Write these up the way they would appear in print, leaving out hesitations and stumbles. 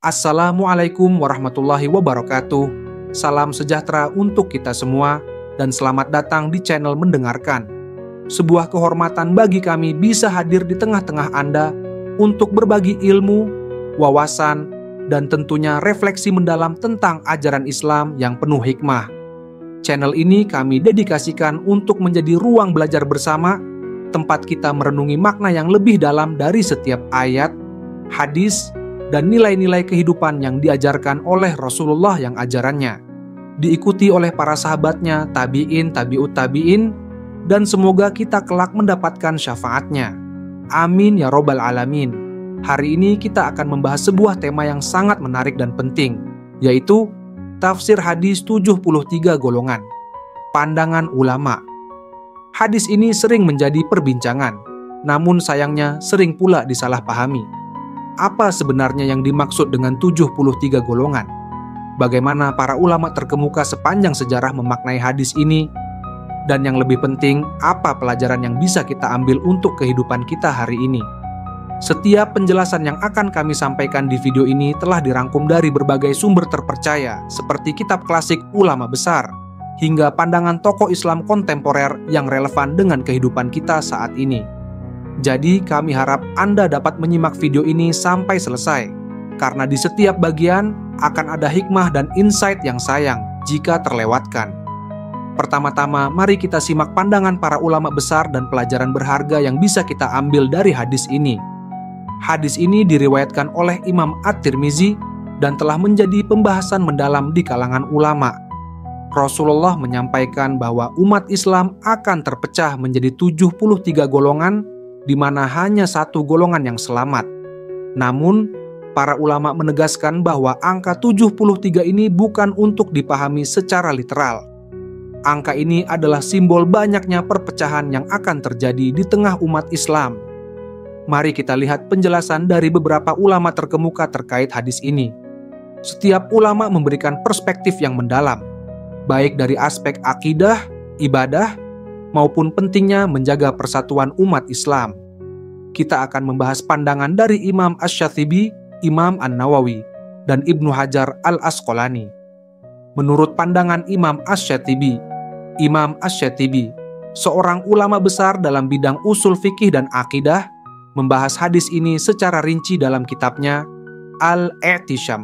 Assalamualaikum warahmatullahi wabarakatuh. Salam sejahtera untuk kita semua dan selamat datang di channel Mendengarkan. Sebuah kehormatan bagi kami bisa hadir di tengah-tengah Anda untuk berbagi ilmu, wawasan, dan tentunya refleksi mendalam tentang ajaran Islam yang penuh hikmah. Channel ini kami dedikasikan untuk menjadi ruang belajar bersama, tempat kita merenungi makna yang lebih dalam dari setiap ayat, hadis, dan nilai-nilai kehidupan yang diajarkan oleh Rasulullah yang ajarannya diikuti oleh para sahabatnya, tabi'in, tabi'ut tabi'in, dan semoga kita kelak mendapatkan syafaatnya. Amin ya robbal alamin. Hari ini kita akan membahas sebuah tema yang sangat menarik dan penting, yaitu tafsir hadis 73 golongan, pandangan ulama. Hadis ini sering menjadi perbincangan, namun sayangnya sering pula disalahpahami. Apa sebenarnya yang dimaksud dengan 73 golongan? Bagaimana para ulama terkemuka sepanjang sejarah memaknai hadis ini? Dan yang lebih penting, apa pelajaran yang bisa kita ambil untuk kehidupan kita hari ini? Setiap penjelasan yang akan kami sampaikan di video ini telah dirangkum dari berbagai sumber terpercaya, seperti kitab klasik ulama besar, hingga pandangan tokoh Islam kontemporer yang relevan dengan kehidupan kita saat ini. Jadi kami harap Anda dapat menyimak video ini sampai selesai, karena di setiap bagian akan ada hikmah dan insight yang sayang jika terlewatkan. Pertama-tama, mari kita simak pandangan para ulama besar dan pelajaran berharga yang bisa kita ambil dari hadis ini. Hadis ini diriwayatkan oleh Imam At-Tirmizi dan telah menjadi pembahasan mendalam di kalangan ulama. Rasulullah menyampaikan bahwa umat Islam akan terpecah menjadi 73 golongan, di mana hanya satu golongan yang selamat. Namun, para ulama menegaskan bahwa angka 73 ini bukan untuk dipahami secara literal. Angka ini adalah simbol banyaknya perpecahan yang akan terjadi di tengah umat Islam. Mari kita lihat penjelasan dari beberapa ulama terkemuka terkait hadis ini. Setiap ulama memberikan perspektif yang mendalam, baik dari aspek akidah, ibadah, maupun pentingnya menjaga persatuan umat Islam. Kita akan membahas pandangan dari Imam Asy-Syatsibi, Imam An-Nawawi, dan Ibnu Hajar Al-Asqalani. Menurut pandangan Imam Asy-Syatsibi, seorang ulama besar dalam bidang usul fikih dan akidah, membahas hadis ini secara rinci dalam kitabnya Al-I'tisyam.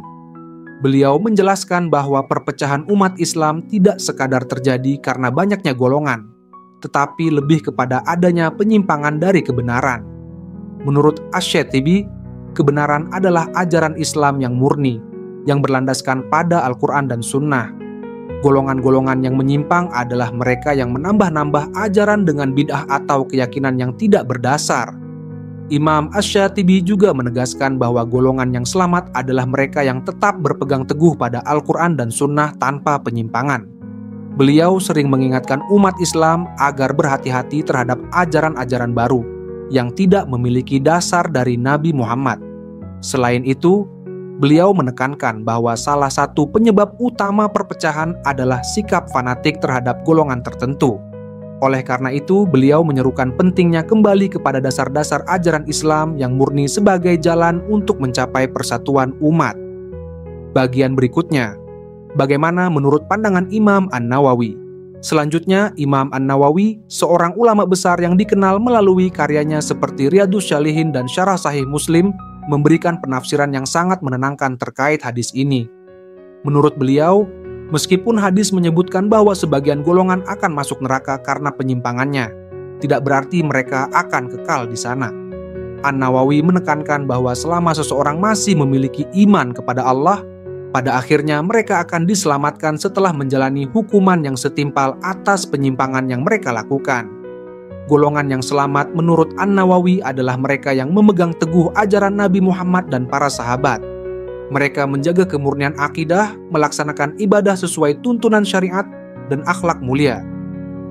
Beliau menjelaskan bahwa perpecahan umat Islam tidak sekadar terjadi karena banyaknya golongan, tetapi lebih kepada adanya penyimpangan dari kebenaran. Menurut Asy-Syatsibi, kebenaran adalah ajaran Islam yang murni, yang berlandaskan pada Al-Quran dan Sunnah. Golongan-golongan yang menyimpang adalah mereka yang menambah-nambah ajaran dengan bid'ah atau keyakinan yang tidak berdasar. Imam Asy-Syatsibi juga menegaskan bahwa golongan yang selamat adalah mereka yang tetap berpegang teguh pada Al-Quran dan Sunnah tanpa penyimpangan. Beliau sering mengingatkan umat Islam agar berhati-hati terhadap ajaran-ajaran baru yang tidak memiliki dasar dari Nabi Muhammad. Selain itu, beliau menekankan bahwa salah satu penyebab utama perpecahan adalah sikap fanatik terhadap golongan tertentu. Oleh karena itu, beliau menyerukan pentingnya kembali kepada dasar-dasar ajaran Islam yang murni sebagai jalan untuk mencapai persatuan umat. Bagian berikutnya, bagaimana menurut pandangan Imam An-Nawawi? Selanjutnya, Imam An-Nawawi, seorang ulama besar yang dikenal melalui karyanya seperti Riyadhus Shalihin dan Syarah Sahih Muslim, memberikan penafsiran yang sangat menenangkan terkait hadis ini. Menurut beliau, meskipun hadis menyebutkan bahwa sebagian golongan akan masuk neraka karena penyimpangannya, tidak berarti mereka akan kekal di sana. An-Nawawi menekankan bahwa selama seseorang masih memiliki iman kepada Allah, pada akhirnya mereka akan diselamatkan setelah menjalani hukuman yang setimpal atas penyimpangan yang mereka lakukan. Golongan yang selamat menurut An-Nawawi adalah mereka yang memegang teguh ajaran Nabi Muhammad dan para sahabat. Mereka menjaga kemurnian akidah, melaksanakan ibadah sesuai tuntunan syariat, dan akhlak mulia.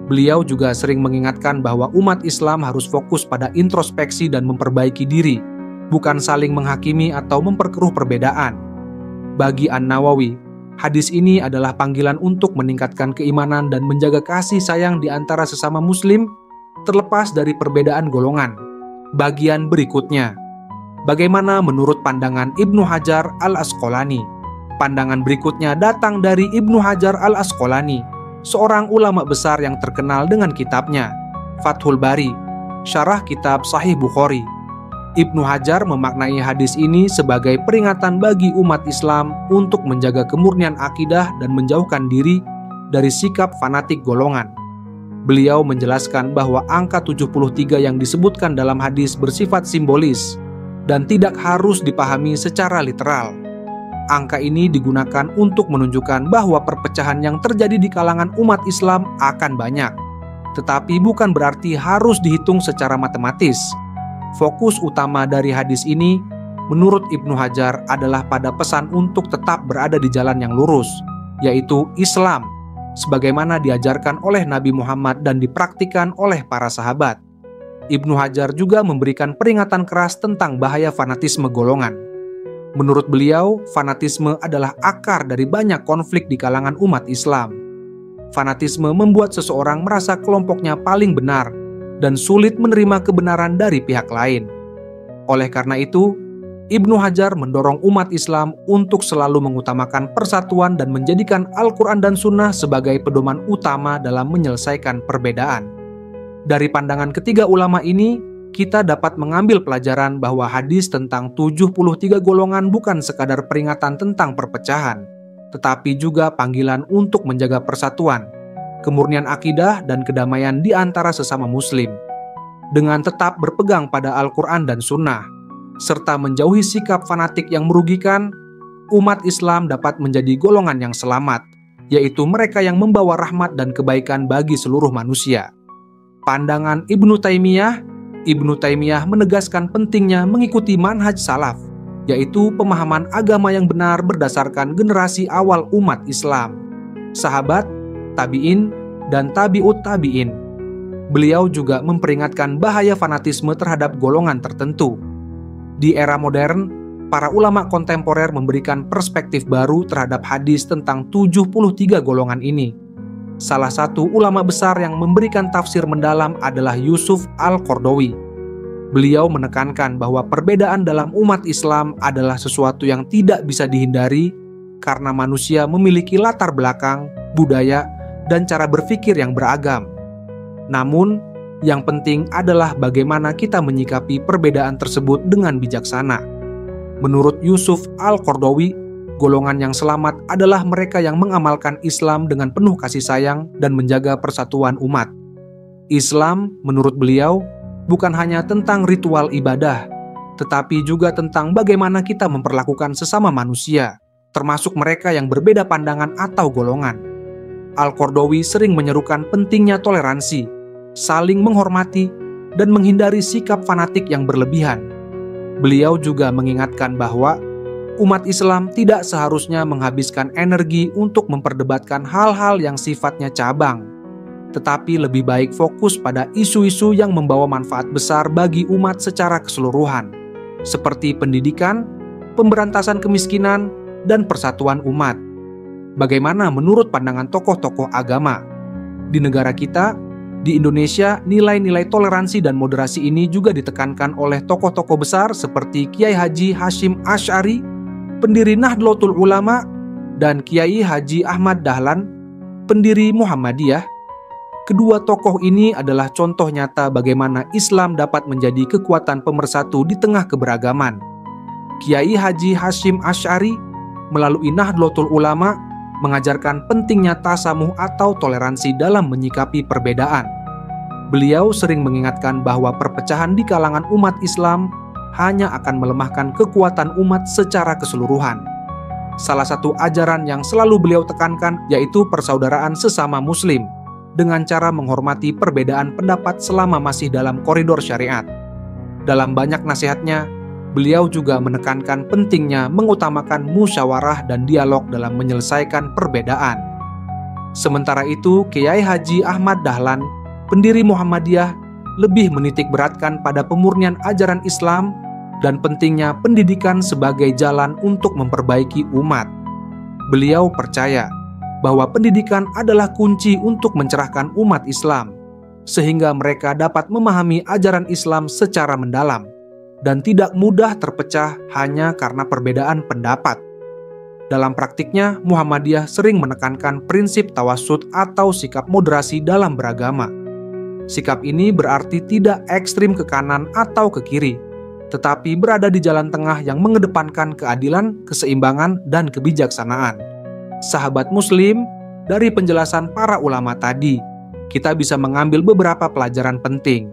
Beliau juga sering mengingatkan bahwa umat Islam harus fokus pada introspeksi dan memperbaiki diri, bukan saling menghakimi atau memperkeruh perbedaan. Bagi An-Nawawi, hadis ini adalah panggilan untuk meningkatkan keimanan dan menjaga kasih sayang di antara sesama muslim, terlepas dari perbedaan golongan. Bagian berikutnya, Bagaimana menurut pandangan Ibnu Hajar al-Asqalani? Pandangan berikutnya datang dari Ibnu Hajar al-Asqalani, seorang ulama besar yang terkenal dengan kitabnya Fathul Bari, syarah kitab Sahih Bukhari. Ibnu Hajar memaknai hadis ini sebagai peringatan bagi umat Islam untuk menjaga kemurnian akidah dan menjauhkan diri dari sikap fanatik golongan. Beliau menjelaskan bahwa angka 73 yang disebutkan dalam hadis bersifat simbolis dan tidak harus dipahami secara literal. Angka ini digunakan untuk menunjukkan bahwa perpecahan yang terjadi di kalangan umat Islam akan banyak, tetapi bukan berarti harus dihitung secara matematis. Fokus utama dari hadis ini, menurut Ibnu Hajar, adalah pada pesan untuk tetap berada di jalan yang lurus, yaitu Islam, sebagaimana diajarkan oleh Nabi Muhammad dan dipraktikkan oleh para sahabat. Ibnu Hajar juga memberikan peringatan keras tentang bahaya fanatisme golongan. Menurut beliau, fanatisme adalah akar dari banyak konflik di kalangan umat Islam. Fanatisme membuat seseorang merasa kelompoknya paling benar dan sulit menerima kebenaran dari pihak lain. Oleh karena itu, Ibnu Hajar mendorong umat Islam untuk selalu mengutamakan persatuan dan menjadikan Al-Quran dan Sunnah sebagai pedoman utama dalam menyelesaikan perbedaan. Dari pandangan ketiga ulama ini, kita dapat mengambil pelajaran bahwa hadis tentang 73 golongan bukan sekadar peringatan tentang perpecahan, tetapi juga panggilan untuk menjaga persatuan, kemurnian akidah, dan kedamaian di antara sesama muslim. Dengan tetap berpegang pada Al-Quran dan Sunnah, serta menjauhi sikap fanatik yang merugikan, umat Islam dapat menjadi golongan yang selamat, yaitu mereka yang membawa rahmat dan kebaikan bagi seluruh manusia. Pandangan Ibnu Taimiyah menegaskan pentingnya mengikuti manhaj salaf, yaitu pemahaman agama yang benar berdasarkan generasi awal umat Islam, sahabat, tabi'in, dan tabi'ut tabi'in. Beliau juga memperingatkan bahaya fanatisme terhadap golongan tertentu. Di era modern, para ulama kontemporer memberikan perspektif baru terhadap hadis tentang 73 golongan ini. Salah satu ulama besar yang memberikan tafsir mendalam adalah Yusuf Al-Qaradawi. Beliau menekankan bahwa perbedaan dalam umat Islam adalah sesuatu yang tidak bisa dihindari karena manusia memiliki latar belakang, budaya, dan cara berpikir yang beragam. Namun, yang penting adalah bagaimana kita menyikapi perbedaan tersebut dengan bijaksana. Menurut Yusuf Al-Qaradawi, golongan yang selamat adalah mereka yang mengamalkan Islam dengan penuh kasih sayang dan menjaga persatuan umat. Islam, menurut beliau, bukan hanya tentang ritual ibadah, tetapi juga tentang bagaimana kita memperlakukan sesama manusia, termasuk mereka yang berbeda pandangan atau golongan. Al-Qaradawi sering menyerukan pentingnya toleransi, saling menghormati, dan menghindari sikap fanatik yang berlebihan. Beliau juga mengingatkan bahwa umat Islam tidak seharusnya menghabiskan energi untuk memperdebatkan hal-hal yang sifatnya cabang, tetapi lebih baik fokus pada isu-isu yang membawa manfaat besar bagi umat secara keseluruhan, seperti pendidikan, pemberantasan kemiskinan, dan persatuan umat. Bagaimana menurut pandangan tokoh-tokoh agama? Di negara kita, di Indonesia, nilai-nilai toleransi dan moderasi ini juga ditekankan oleh tokoh-tokoh besar seperti Kiai Haji Hashim Asy'ari, pendiri Nahdlatul Ulama, dan Kiai Haji Ahmad Dahlan, pendiri Muhammadiyah. Kedua tokoh ini adalah contoh nyata bagaimana Islam dapat menjadi kekuatan pemersatu di tengah keberagaman. Kiai Haji Hashim Asy'ari melalui Nahdlatul Ulama mengajarkan pentingnya tasamuh atau toleransi dalam menyikapi perbedaan. Beliau sering mengingatkan bahwa perpecahan di kalangan umat Islam hanya akan melemahkan kekuatan umat secara keseluruhan. Salah satu ajaran yang selalu beliau tekankan yaitu persaudaraan sesama muslim dengan cara menghormati perbedaan pendapat selama masih dalam koridor syariat. Dalam banyak nasihatnya, beliau juga menekankan pentingnya mengutamakan musyawarah dan dialog dalam menyelesaikan perbedaan. Sementara itu, Kiai Haji Ahmad Dahlan, pendiri Muhammadiyah, lebih menitik beratkan pada pemurnian ajaran Islam dan pentingnya pendidikan sebagai jalan untuk memperbaiki umat. Beliau percaya bahwa pendidikan adalah kunci untuk mencerahkan umat Islam, sehingga mereka dapat memahami ajaran Islam secara mendalam. dan tidak mudah terpecah hanya karena perbedaan pendapat. Dalam praktiknya, Muhammadiyah sering menekankan prinsip tawasud atau sikap moderasi dalam beragama. Sikap ini berarti tidak ekstrim ke kanan atau ke kiri, tetapi berada di jalan tengah yang mengedepankan keadilan, keseimbangan, dan kebijaksanaan. Sahabat Muslim, dari penjelasan para ulama tadi, kita bisa mengambil beberapa pelajaran penting.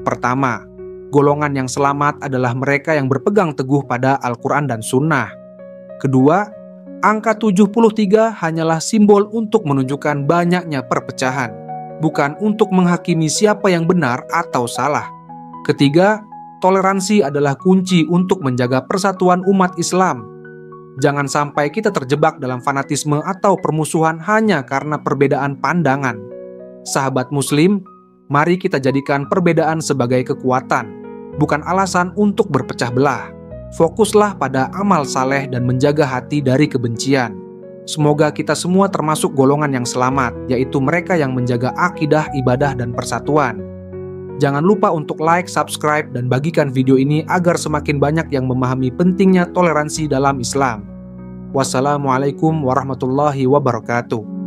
Pertama, golongan yang selamat adalah mereka yang berpegang teguh pada Al-Quran dan Sunnah. Kedua, angka 73 hanyalah simbol untuk menunjukkan banyaknya perpecahan, bukan untuk menghakimi siapa yang benar atau salah. Ketiga, toleransi adalah kunci untuk menjaga persatuan umat Islam. Jangan sampai kita terjebak dalam fanatisme atau permusuhan hanya karena perbedaan pandangan. Sahabat Muslim, mari kita jadikan perbedaan sebagai kekuatan, bukan alasan untuk berpecah belah. Fokuslah pada amal saleh dan menjaga hati dari kebencian. Semoga kita semua termasuk golongan yang selamat, yaitu mereka yang menjaga akidah, ibadah, dan persatuan. Jangan lupa untuk like, subscribe, dan bagikan video ini agar semakin banyak yang memahami pentingnya toleransi dalam Islam. Wassalamualaikum warahmatullahi wabarakatuh.